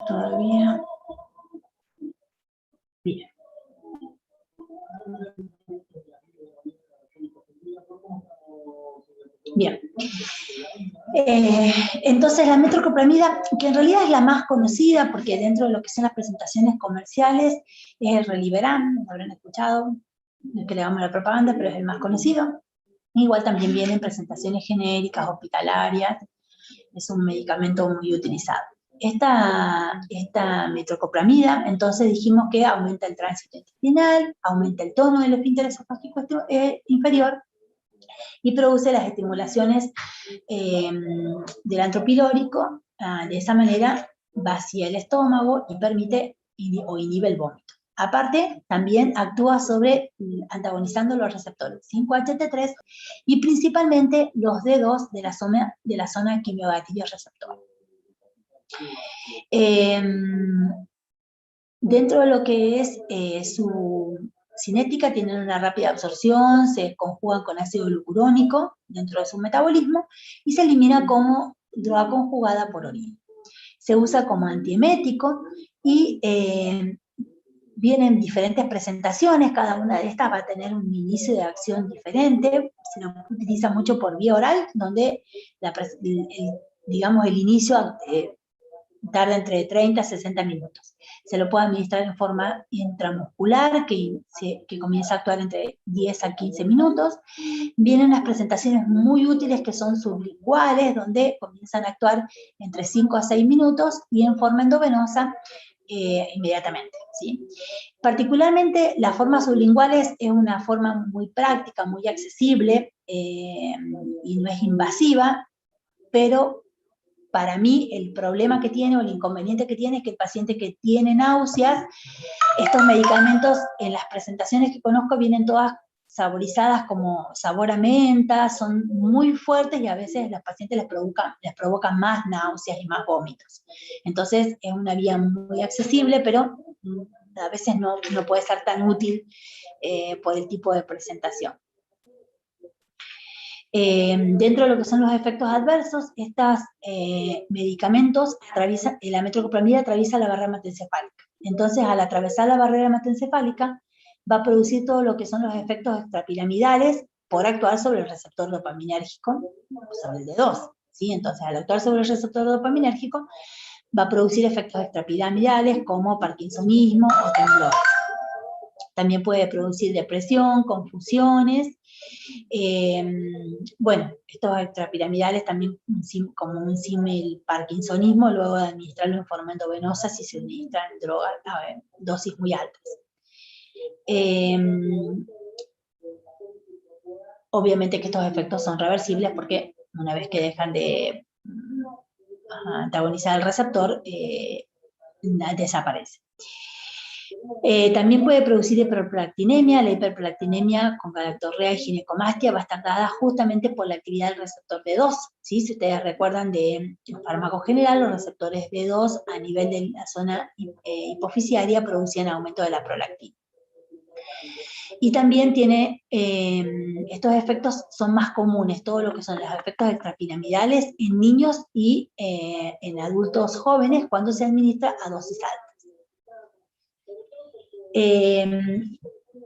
todavía. Bien. Bien. Entonces la metoclopramida, que en realidad es la más conocida, porque dentro de lo que son las presentaciones comerciales, es el Reliberan, lo habrán escuchado, el que le damos la propaganda, pero es el más conocido. Igual también viene en presentaciones genéricas, hospitalarias, es un medicamento muy utilizado. Esta metoclopramida, entonces dijimos que aumenta el tránsito intestinal, aumenta el tono del esfínter esofágico inferior, y produce las estimulaciones del antropilórico. De esa manera vacía el estómago y permite o inhibe el vómito. Aparte, también actúa antagonizando los receptores 5-HT3 y principalmente los D2 de la zona quimiogatillo receptor. Dentro de lo que es su cinética, tienen una rápida absorción, se conjugan con ácido glucurónico dentro de su metabolismo y se elimina como droga conjugada por orina. Se usa como antiemético y vienen diferentes presentaciones, cada una de estas va a tener un inicio de acción diferente, se lo utiliza mucho por vía oral, donde digamos el inicio tarda entre 30 a 60 minutos. Se lo puede administrar en forma intramuscular, que comienza a actuar entre 10 a 15 minutos. Vienen unas presentaciones muy útiles que son sublinguales, donde comienzan a actuar entre 5 a 6 minutos y en forma endovenosa inmediatamente, ¿sí? Particularmente las formas sublinguales es una forma muy práctica, muy accesible y no es invasiva, pero para mí el problema que tiene o el inconveniente que tiene es que el paciente que tiene náuseas, estos medicamentos en las presentaciones que conozco vienen todas saborizadas como sabor a menta, son muy fuertes y a veces a los pacientes les provocan más náuseas y más vómitos. Entonces es una vía muy accesible, pero a veces no puede ser tan útil por el tipo de presentación. Dentro de lo que son los efectos adversos, estos medicamentos, la metoclopramida atraviesa la barrera hematoencefálica. Entonces, al atravesar la barrera hematoencefálica, va a producir todo lo que son los efectos extrapiramidales por actuar sobre el receptor dopaminérgico, sobre el D2, ¿sí? Entonces, al actuar sobre el receptor dopaminérgico, va a producir efectos extrapiramidales como parkinsonismo o temblor. También puede producir depresión, confusiones. Bueno, estos extrapiramidales también como un símil parkinsonismo, luego de administrarlo en forma endovenosa si se administran drogas a dosis muy altas. Obviamente que estos efectos son reversibles porque una vez que dejan de antagonizar el receptor, desaparece. También puede producir hiperprolactinemia. La hiperprolactinemia con galactorrea y ginecomastia va a estar dada justamente por la actividad del receptor B2, ¿sí? Si ustedes recuerdan de fármaco general, los receptores B2 a nivel de la zona hipofisiaria producían aumento de la prolactina. Y también tiene, estos efectos son más comunes, todo lo que son los efectos extrapiramidales en niños y en adultos jóvenes cuando se administra a dosis altas.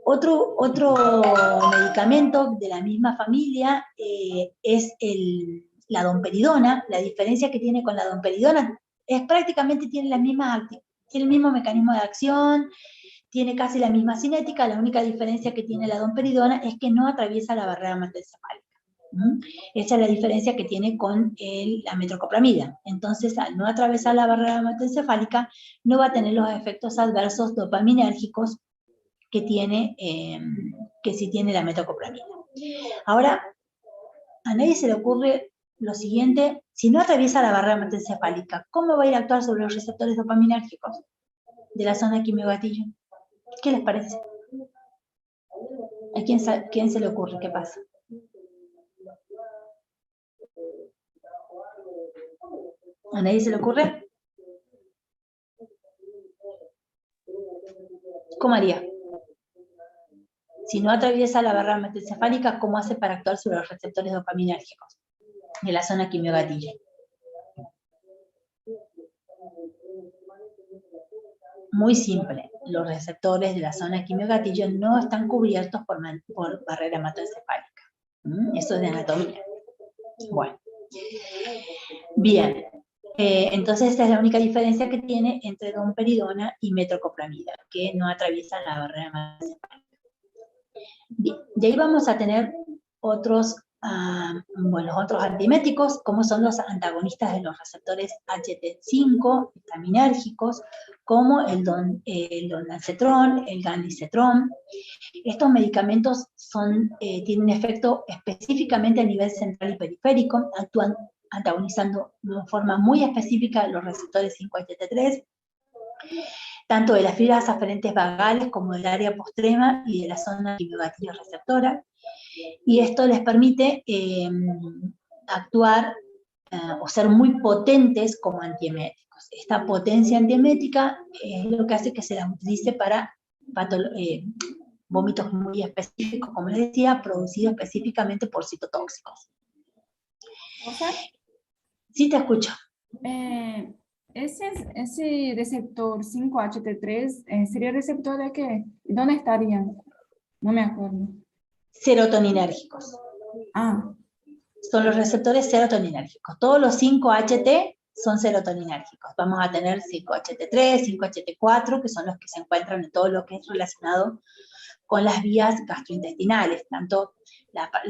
Otro medicamento de la misma familia es la domperidona. La diferencia que tiene con la domperidona es prácticamente tiene el mismo mecanismo de acción, tiene casi la misma cinética. La única diferencia que tiene la domperidona es que no atraviesa la barrera hematoencefálica. Esa es la diferencia que tiene con la metoclopramida. Entonces, al no atravesar la barrera hematoencefálica, no va a tener los efectos adversos dopaminérgicos que sí tiene la metoclopramida. Ahora, a nadie se le ocurre lo siguiente: si no atraviesa la barrera hematoencefálica, ¿cómo va a ir a actuar sobre los receptores dopaminérgicos de la zona quimiogatillo? ¿Qué les parece? ¿A quién se le ocurre? ¿Qué pasa? ¿A nadie se le ocurre? ¿Cómo haría? Si no atraviesa la barrera hematoencefálica, ¿cómo hace para actuar sobre los receptores dopaminérgicos de la zona quimiogatillo? muy simple, los receptores de la zona quimiogatillo no están cubiertos por barrera hematoencefálica. Eso es de anatomía. Bueno, bien. Entonces esta es la única diferencia que tiene entre domperidona y metoclopramida, que no atraviesan la barrera hematoencefálica. Bien, de ahí vamos a tener otros otros antieméticos, como son los antagonistas de los receptores HT5, histaminérgicos, como el ondansetron, el gandisetron. Estos medicamentos tienen efecto específicamente a nivel central y periférico, actúan antagonizando de una forma muy específica los receptores 5-HT3, tanto de las fibras aferentes vagales como del área postrema y de la zona quimiogatillo receptora. Y esto les permite actuar o ser muy potentes como antieméticos. Esta potencia antiemética es lo que hace que se las utilice para vómitos muy específicos, como les decía, producidos específicamente por citotóxicos. ¿Rosa? Sí, te escucho. Ese receptor 5-HT3 sería receptor de qué? ¿Dónde estarían? No me acuerdo. Serotoninérgicos. Ah. Son los receptores serotoninérgicos. Todos los 5-HT son serotoninérgicos. Vamos a tener 5-HT3, 5-HT4, que son los que se encuentran en todo lo que es relacionado con las vías gastrointestinales, tanto,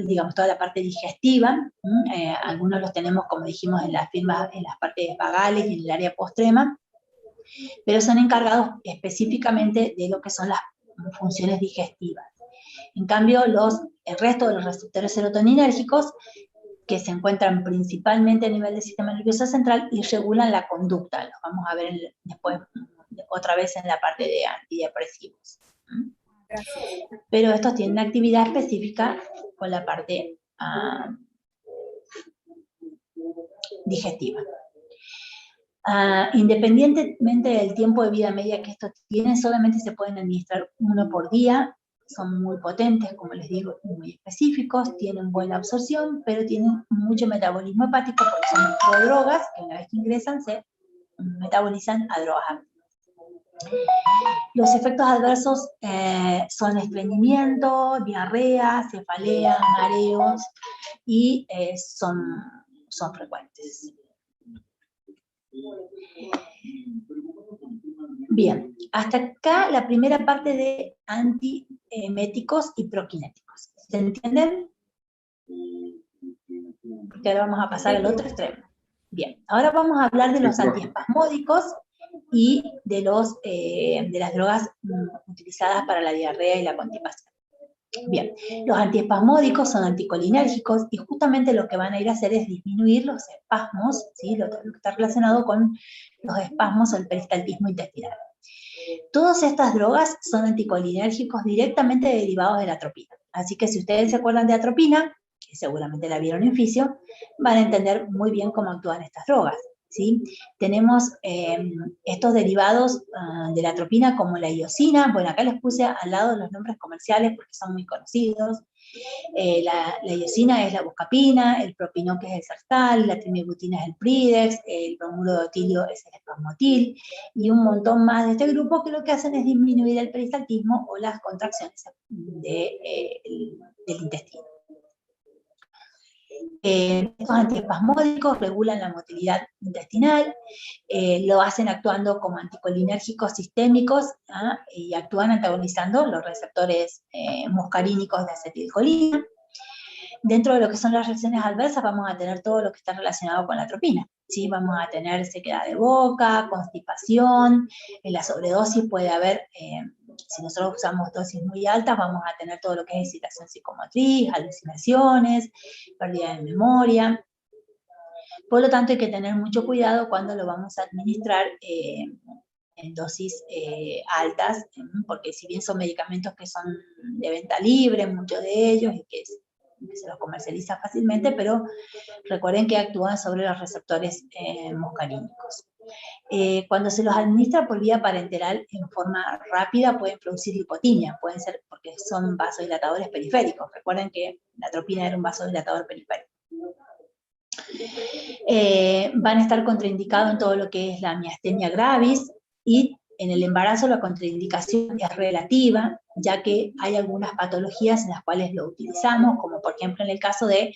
digamos, toda la parte digestiva, algunos los tenemos, como dijimos, en las partes vagales y en el área postrema, pero son encargados específicamente de lo que son las funciones digestivas. En cambio, el resto de los receptores serotoninérgicos, que se encuentran principalmente a nivel del sistema nervioso central y regulan la conducta, los vamos a ver después otra vez en la parte de antidepresivos. Gracias. Pero estos tienen una actividad específica con la parte digestiva. Independientemente del tiempo de vida media que estos tienen, solamente se pueden administrar uno por día. Son muy potentes, como les digo, muy específicos, tienen buena absorción, pero tienen mucho metabolismo hepático porque son prodrogas que una vez que ingresan se metabolizan a drogas activas. Los efectos adversos son estreñimiento, diarrea, cefalea, mareos y son frecuentes. Bien, hasta acá la primera parte de antieméticos y prokinéticos. ¿Se entienden? Porque ahora vamos a pasar al otro extremo. Bien, ahora vamos a hablar de los antiespasmódicos y de las drogas utilizadas para la diarrea y la constipación. Bien, los antiespasmódicos son anticolinérgicos y justamente lo que van a ir a hacer es disminuir los espasmos, ¿sí? Lo que está relacionado con los espasmos o el peristaltismo intestinal. Todas estas drogas son anticolinérgicos directamente derivados de la atropina. Así que si ustedes se acuerdan de atropina, que seguramente la vieron en fisio, van a entender muy bien cómo actúan estas drogas. ¿Sí? Tenemos estos derivados de la atropina como la iosina. Bueno, acá les puse al lado los nombres comerciales porque son muy conocidos. La iosina es la buscapina, el propinol que es el Sertal, la trimibutina es el Pridex, el bromuro de etilio es el espasmotil, y un montón más de este grupo que lo que hacen es disminuir el peristaltismo o las contracciones del intestino. Estos antiespasmódicos regulan la motilidad intestinal, lo hacen actuando como anticolinérgicos sistémicos y actúan antagonizando los receptores muscarínicos de acetilcolina. Dentro de lo que son las reacciones adversas vamos a tener todo lo que está relacionado con la atropina. ¿Sí? Vamos a tener sequedad de boca, constipación, en la sobredosis puede haber, si nosotros usamos dosis muy altas, vamos a tener todo lo que es excitación psicomotriz, alucinaciones, pérdida de memoria. Por lo tanto, hay que tener mucho cuidado cuando lo vamos a administrar en dosis altas, porque si bien son medicamentos que son de venta libre, muchos de ellos, y que se los comercializa fácilmente, pero recuerden que actúan sobre los receptores muscarínicos. Cuando se los administra por vía parenteral en forma rápida pueden producir hipotimia, pueden ser porque son vasodilatadores periféricos. Recuerden que la atropina era un vasodilatador periférico. Van a estar contraindicados en todo lo que es la miastenia gravis y en el embarazo la contraindicación es relativa, ya que hay algunas patologías en las cuales lo utilizamos, como por ejemplo en el caso de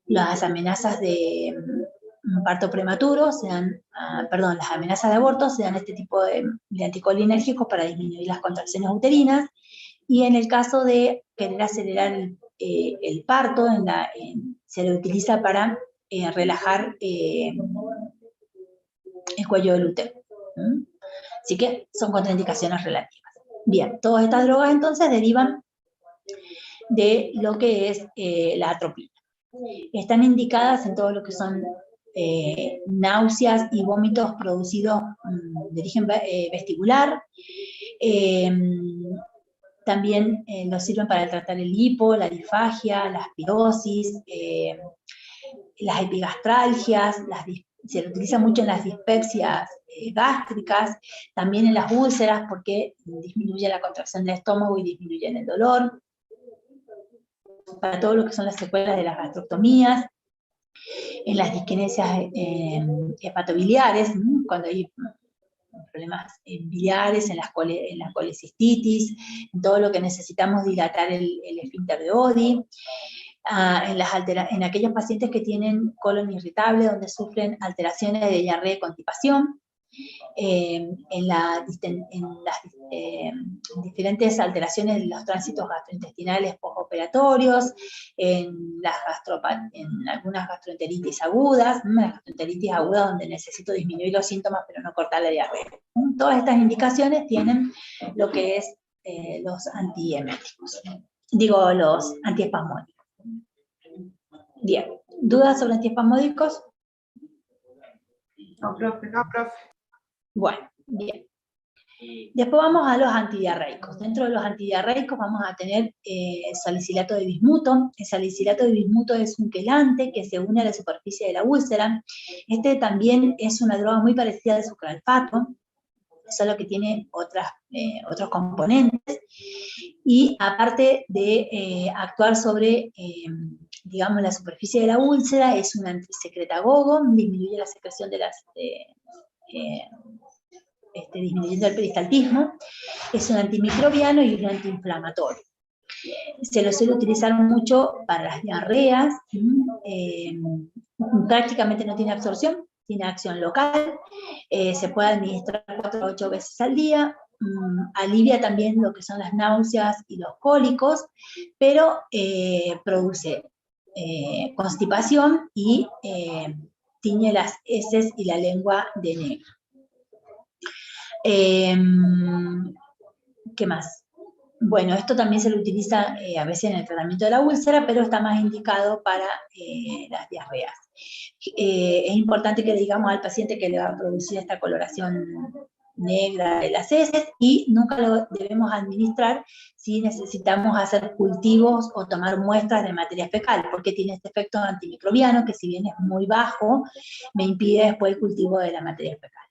las amenazas de parto prematuro, las amenazas de aborto, se dan este tipo de anticolinérgicos para disminuir las contracciones uterinas, y en el caso de querer acelerar el parto, se le utiliza para relajar el cuello del útero. Así que son contraindicaciones relativas. Bien, todas estas drogas entonces derivan de lo que es la atropina. Están indicadas en todo lo que son náuseas y vómitos producidos de origen vestibular. También nos sirven para tratar el hipo, la disfagia, la aspirosis, las epigastralgias, se lo utiliza mucho en las dispepsias gástricas, también en las úlceras porque disminuye la contracción del estómago y disminuye el dolor, para todo lo que son las secuelas de las gastroctomías, en las disquinesias hepatobiliares, cuando hay problemas biliares, en la colecistitis, en todo lo que necesitamos dilatar el esfínter de Oddi, en aquellos pacientes que tienen colon irritable, donde sufren alteraciones de diarrea y constipación, en las diferentes alteraciones de los tránsitos gastrointestinales postoperatorios, en algunas gastroenteritis agudas, la gastroenteritis aguda donde necesito disminuir los síntomas pero no cortar la diarrea. Todas estas indicaciones tienen lo que es los antieméticos, los antiespasmódicos. Bien, ¿dudas sobre antiespasmódicos? No, profe, no, profe. Bueno, bien. Después vamos a los antidiarreicos. Dentro de los antidiarreicos vamos a tener salicilato de bismuto. El salicilato de bismuto es un quelante que se une a la superficie de la úlcera. Este también es una droga muy parecida al sucralfato, solo que tiene otros componentes. Y aparte de actuar sobre, digamos, la superficie de la úlcera, es un antisecretagogo, disminuye la secreción de disminuyendo el peristaltismo, es un antimicrobiano y un antiinflamatorio. Se lo suele utilizar mucho para las diarreas, prácticamente no tiene absorción, tiene acción local, se puede administrar 4 a 8 veces al día, alivia también lo que son las náuseas y los cólicos, pero produce constipación y tiñe las heces y la lengua de negro. ¿Qué más? Bueno, esto también se lo utiliza a veces en el tratamiento de la úlcera, pero está más indicado para las diarreas. Es importante que le digamos al paciente que le va a producir esta coloración negra de las heces y nunca lo debemos administrar si necesitamos hacer cultivos o tomar muestras de materia fecal, porque tiene este efecto antimicrobiano que, si bien es muy bajo, me impide después el cultivo de la materia fecal.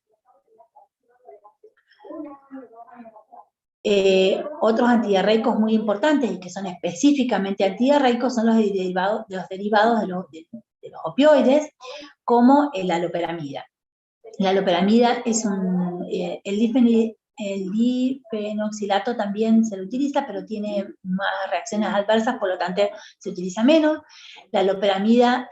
Otros antidiarreicos muy importantes y que son específicamente antidiarreicos son los derivados de los opioides, como la loperamida. La loperamida es el difenoxilato también se lo utiliza, pero tiene más reacciones adversas, por lo tanto se utiliza menos. La loperamida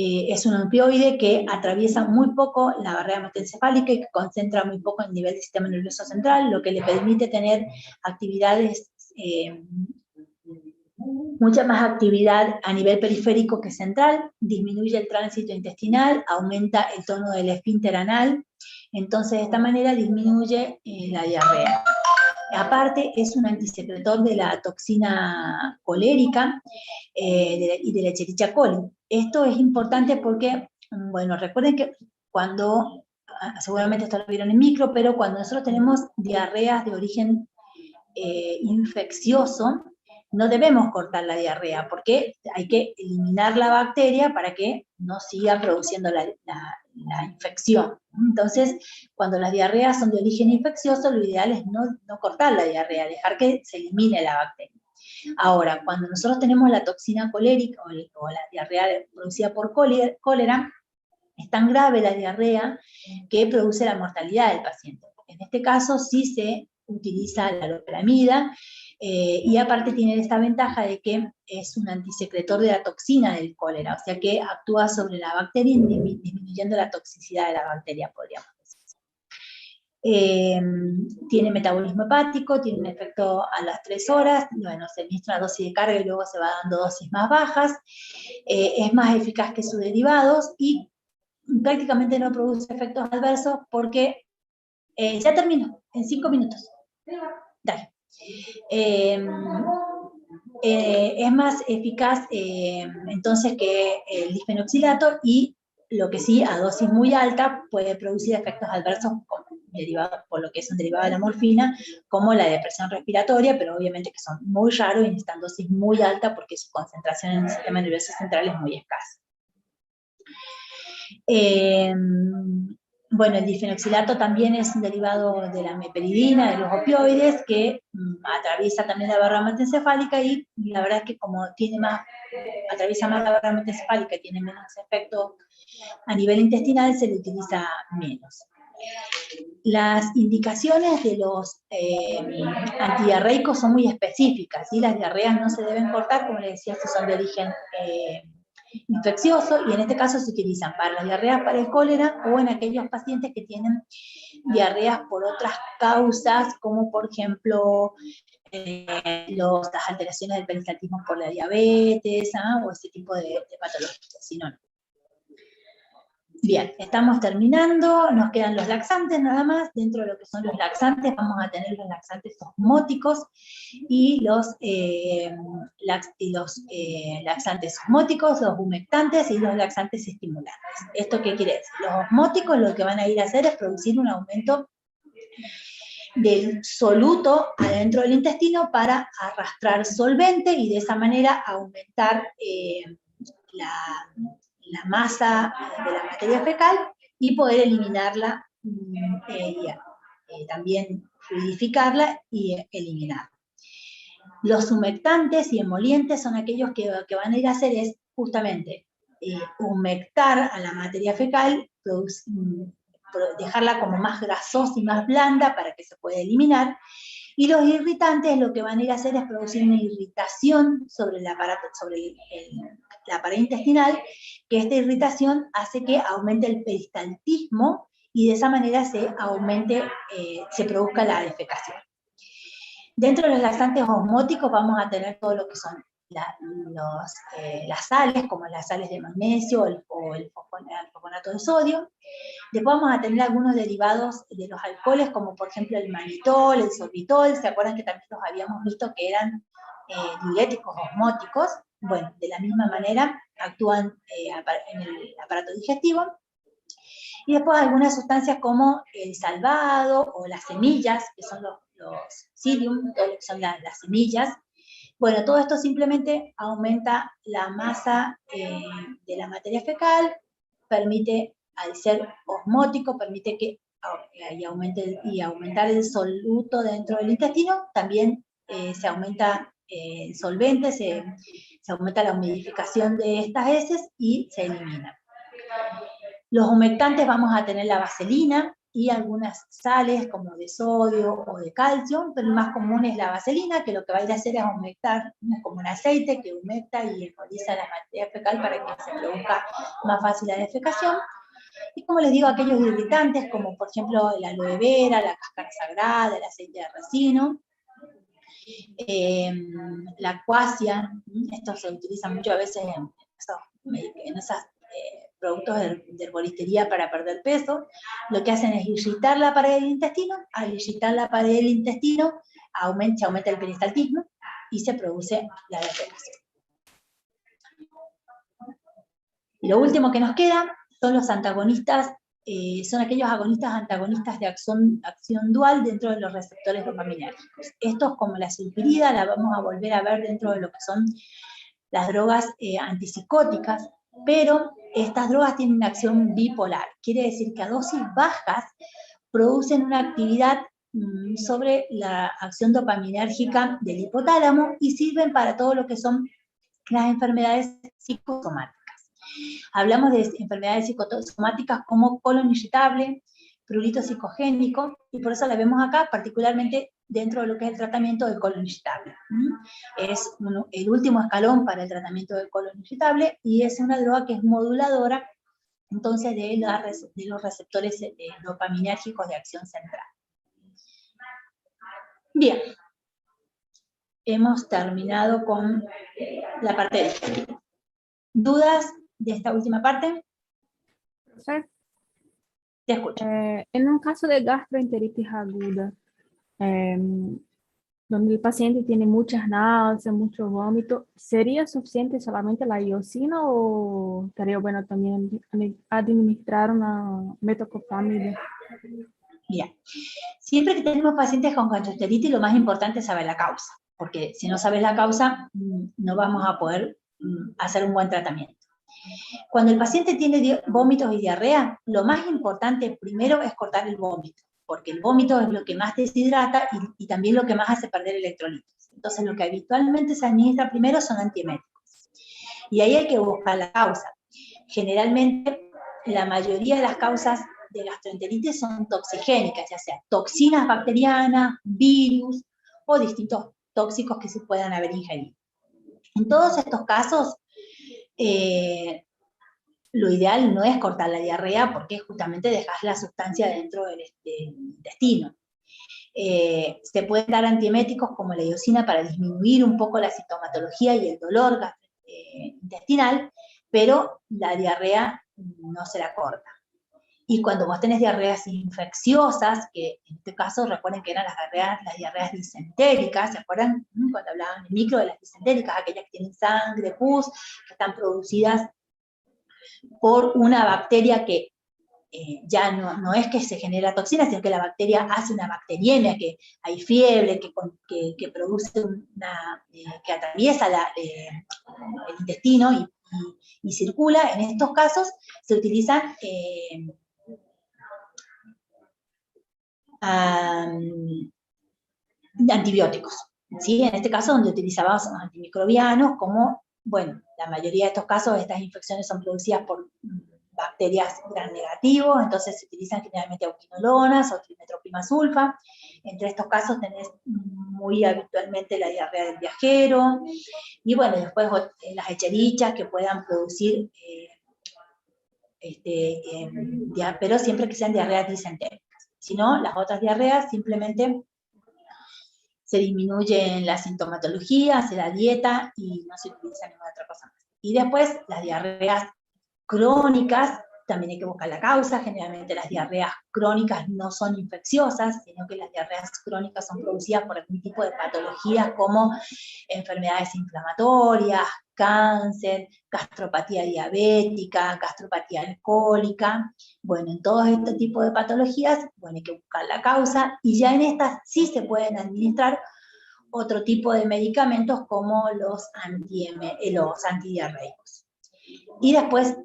es un opioide que atraviesa muy poco la barrera hematoencefálica y que concentra muy poco el nivel del sistema nervioso central, lo que le permite tener actividades, mucha más actividad a nivel periférico que central, disminuye el tránsito intestinal, aumenta el tono del esfínter anal, entonces de esta manera disminuye la diarrea. Aparte, es un antisecretor de la toxina colérica y de la Escherichia coli. Esto es importante porque, bueno, recuerden que cuando, seguramente esto lo vieron en micro, pero cuando nosotros tenemos diarreas de origen infeccioso, no debemos cortar la diarrea, porque hay que eliminar la bacteria para que no siga produciendo la infección. Entonces, cuando las diarreas son de origen infeccioso, lo ideal es no cortar la diarrea, dejar que se elimine la bacteria. Ahora, cuando nosotros tenemos la toxina colérica o la diarrea producida por cólera, Es tan grave la diarrea que produce la mortalidad del paciente. En este caso sí se utiliza la loperamida, y aparte tiene esta ventaja de que es un antisecretor de la toxina del cólera, o sea que actúa sobre la bacteria disminuyendo la toxicidad de la bacteria, podríamos decir. Tiene metabolismo hepático, tiene un efecto a las 3 horas, bueno, se administra una dosis de carga y luego se va dando dosis más bajas, es más eficaz que sus derivados y prácticamente no produce efectos adversos porque, ya termino, en 5 minutos. Dale. Es más eficaz entonces que el difenoxilato y lo que sí a dosis muy alta puede producir efectos adversos derivados por lo que es un derivado de la morfina, como la depresión respiratoria, pero obviamente que son muy raros y necesitan dosis muy alta porque su concentración en el sistema nervioso central es muy escasa. Bueno, el difenoxilato también es un derivado de la meperidina, de los opioides, que atraviesa también la barra hematoencefálica y la verdad es que como atraviesa más la barra hematoencefálica y tiene menos efecto a nivel intestinal, se le utiliza menos. Las indicaciones de los antidiarreicos son muy específicas, ¿sí? Las diarreas no se deben cortar, como les decía, si son de origen infeccioso, y en este caso se utilizan para las diarreas para el cólera o en aquellos pacientes que tienen diarreas por otras causas, como por ejemplo las alteraciones del peristaltismo por la diabetes, o ese tipo de patologías, si no. Bien, estamos terminando, nos quedan los laxantes nada más. Dentro de lo que son los laxantes vamos a tener los laxantes osmóticos y los laxantes osmóticos, los humectantes y los laxantes estimulantes. ¿Esto qué quiere decir? Los osmóticos lo que van a ir a hacer es producir un aumento del soluto adentro del intestino para arrastrar solvente y de esa manera aumentar la masa de la materia fecal y poder eliminarla, también fluidificarla y eliminarla. Los humectantes y emolientes son aquellos que van a ir a hacer es justamente humectar a la materia fecal, dejarla como más grasosa y más blanda para que se pueda eliminar. Y los irritantes lo que van a ir a hacer es producir una irritación sobre el aparato, sobre la pared intestinal, que esta irritación hace que aumente el peristaltismo y de esa manera se produzca la defecación. Dentro de los laxantes osmóticos vamos a tener todo lo que son las sales, como las sales de magnesio o el fosfonato de sodio. Después vamos a tener algunos derivados de los alcoholes, como por ejemplo el mannitol, el sorbitol. ¿Se acuerdan que también los habíamos visto que eran diuréticos osmóticos? Bueno, de la misma manera actúan en el aparato digestivo. Y después algunas sustancias como el salvado o las semillas, que son los psyllium, que son las semillas. Bueno, todo esto simplemente aumenta la masa de la materia fecal, permite, al ser osmótico, permite que aumentar el soluto dentro del intestino. También se aumenta el solvente, se aumenta la humidificación de estas heces y se elimina. Los humectantes vamos a tener la vaselina y algunas sales como de sodio o de calcio, pero el más común es la vaselina, que lo que va a ir a hacer es humectar, es como un aceite que humecta y emboliza la materia fecal para que se produzca más fácil la defecación. Y como les digo, aquellos irritantes como por ejemplo la aloe vera, la cáscara sagrada, el aceite de ricino, la acuacia, esto se utiliza mucho a veces en esos productos de herboristería para perder peso. Lo que hacen es irritar la pared del intestino. Al irritar la pared del intestino se aumenta el peristaltismo y se produce la defecación. Y lo último que nos queda son los antagonistas, son aquellos antagonistas de acción dual dentro de los receptores dopaminérgicos. Estos, como la sulfirida, la vamos a volver a ver dentro de lo que son las drogas antipsicóticas, pero estas drogas tienen una acción bipolar. Quiere decir que a dosis bajas producen una actividad sobre la acción dopaminérgica del hipotálamo y sirven para todo lo que son las enfermedades psicosomáticas. Hablamos de enfermedades psicosomáticas como colon irritable, prurito psicogénico, y por eso la vemos acá, particularmente dentro de lo que es el tratamiento del colon irritable. Es el último escalón para el tratamiento del colon irritable, y es una droga que es moduladora, entonces, de los receptores dopaminérgicos de acción central. Bien. Hemos terminado con la parte de ¿dudas de esta última parte? Profe, Te escucho. en un caso de gastroenteritis aguda, donde el paciente tiene muchas náuseas, mucho vómito, ¿sería suficiente solamente la iosina o estaría bueno también administrar una metoclopramida? Bien. Siempre que tenemos pacientes con gastroenteritis, lo más importante es saber la causa, porque si no sabes la causa, no vamos a poder hacer un buen tratamiento. Cuando el paciente tiene vómitos y diarrea, lo más importante primero es cortar el vómito, porque el vómito es lo que más deshidrata y también lo que más hace perder electrolitos. Entonces, lo que habitualmente se administra primero son antieméticos. Y ahí hay que buscar la causa. Generalmente, la mayoría de las causas de gastroenteritis son toxigénicas, ya sea toxinas bacterianas, virus o distintos tóxicos que se puedan haber ingerido. En todos estos casos, lo ideal no es cortar la diarrea porque justamente dejas la sustancia dentro del intestino. Se pueden dar antieméticos como la iosina para disminuir un poco la sintomatología y el dolor intestinal, pero la diarrea no se la corta. Y cuando vos tenés diarreas infecciosas, que en este caso recuerden que eran las diarreas disentéricas, ¿se acuerdan? Cuando hablaban en micro de las disentéricas, aquellas que tienen sangre, pus, que están producidas por una bacteria que ya no es que se genera toxina, sino que la bacteria hace una bacteriemia, que hay fiebre, que produce que atraviesa el intestino y circula. En estos casos se utilizan antibióticos, ¿sí? En este caso donde utilizábamos antimicrobianos, como, bueno, la mayoría de estos casos, estas infecciones son producidas por bacterias gram negativos, entonces se utilizan generalmente auquinolonas o trimetoprimazulfa sulfa. Entre estos casos tenés muy habitualmente la diarrea del viajero, y bueno, después las echerichas que puedan producir, pero siempre que sean diarreas disentéricas. Si no, las otras diarreas simplemente se disminuye la sintomatología, se da dieta y no se utiliza ninguna otra cosa más. Y después las diarreas crónicas, también hay que buscar la causa. Generalmente las diarreas crónicas no son infecciosas, sino que las diarreas crónicas son producidas por algún tipo de patologías como enfermedades inflamatorias, cáncer, gastropatía diabética, gastropatía alcohólica. Bueno, en todos estos tipos de patologías, bueno, hay que buscar la causa, y ya en estas sí se pueden administrar otro tipo de medicamentos como los antidiarreicos. Y después,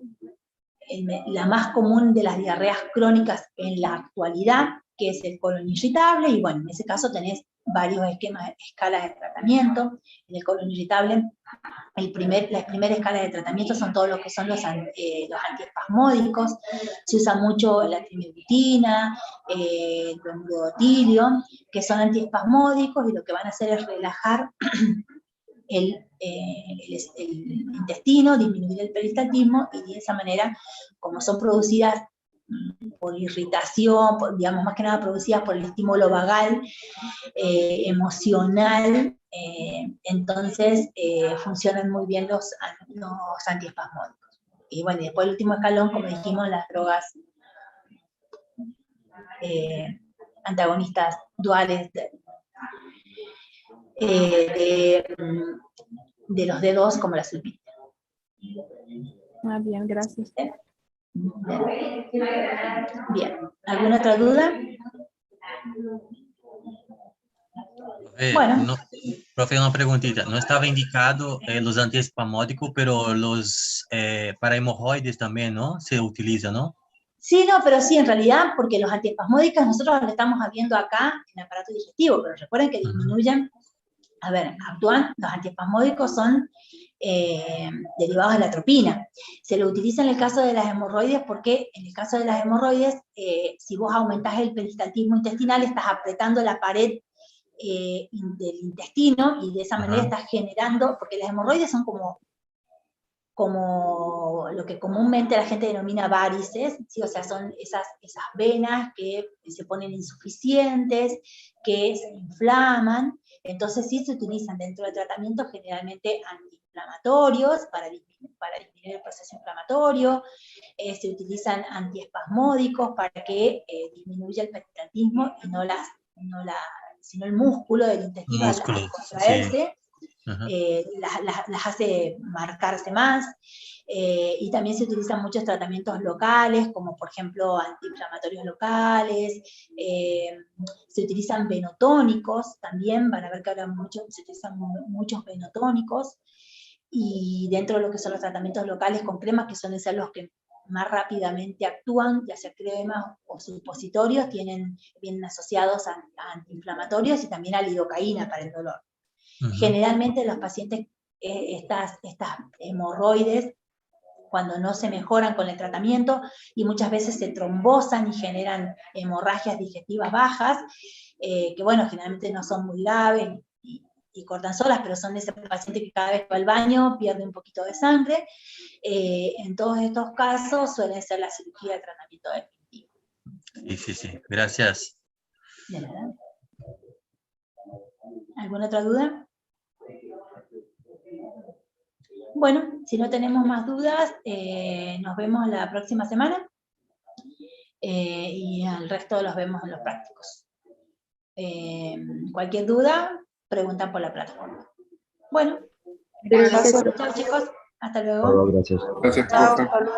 la más común de las diarreas crónicas en la actualidad, que es el colon irritable, y bueno, en ese caso tenés varios escalas de tratamiento. En el colon irritable, las primeras escalas de tratamiento son todos los que son los antiespasmódicos. Se usa mucho la trimebutina, el bromuro, que son antiespasmódicos, y lo que van a hacer es relajar el intestino, disminuir el peristaltismo, y de esa manera, como son producidas por irritación, digamos, más que nada producidas por el estímulo vagal, emocional, entonces funcionan muy bien los antiespasmódicos. Y bueno, y después el último escalón, como dijimos, las drogas antagonistas duales de los D2, como la sulfita. Bien, gracias. Bien, ¿alguna otra duda? Bueno. No, profe, una preguntita. No estaba indicado los antiespasmódicos, pero los para hemorroides también, ¿no? Se utiliza, ¿no? Sí, no, pero sí, en realidad, porque los antiespasmódicos nosotros lo estamos viendo acá en el aparato digestivo, pero recuerden que disminuyen a ver, los antiespasmódicos son derivados de la atropina. Se lo utiliza en el caso de las hemorroides porque en el caso de las hemorroides, si vos aumentás el peristaltismo intestinal, estás apretando la pared del intestino y de esa manera estás generando, porque las hemorroides son como lo que comúnmente la gente denomina varices, ¿sí? O sea, son esas venas que se ponen insuficientes, que se inflaman. Entonces sí se utilizan dentro del tratamiento generalmente antiinflamatorios para disminuir el proceso inflamatorio, se utilizan antiespasmódicos para que disminuya el peristaltismo y sino el músculo del intestino al contraerse. Las hace marcarse más, y también se utilizan muchos tratamientos locales, como por ejemplo antiinflamatorios locales, se utilizan venotónicos también, van a ver que ahora se utilizan muchos venotónicos, y dentro de lo que son los tratamientos locales con cremas, que suelen ser los que más rápidamente actúan, ya sea cremas o supositorios, vienen asociados a antiinflamatorios y también a lidocaína para el dolor. Generalmente los pacientes, estas hemorroides, cuando no se mejoran con el tratamiento, y muchas veces se trombosan y generan hemorragias digestivas bajas, que bueno, generalmente no son muy graves y cortan solas, pero son de ese paciente que cada vez que va al baño pierde un poquito de sangre. En todos estos casos suele ser la cirugía de tratamiento definitivo. Sí. Gracias. De nada. ¿Alguna otra duda? Bueno, si no tenemos más dudas, nos vemos la próxima semana, y al resto los vemos en los prácticos. Cualquier duda, preguntan por la plataforma. Bueno, gracias. Chao chicos, hasta luego. Gracias. Gracias, Chao. profe.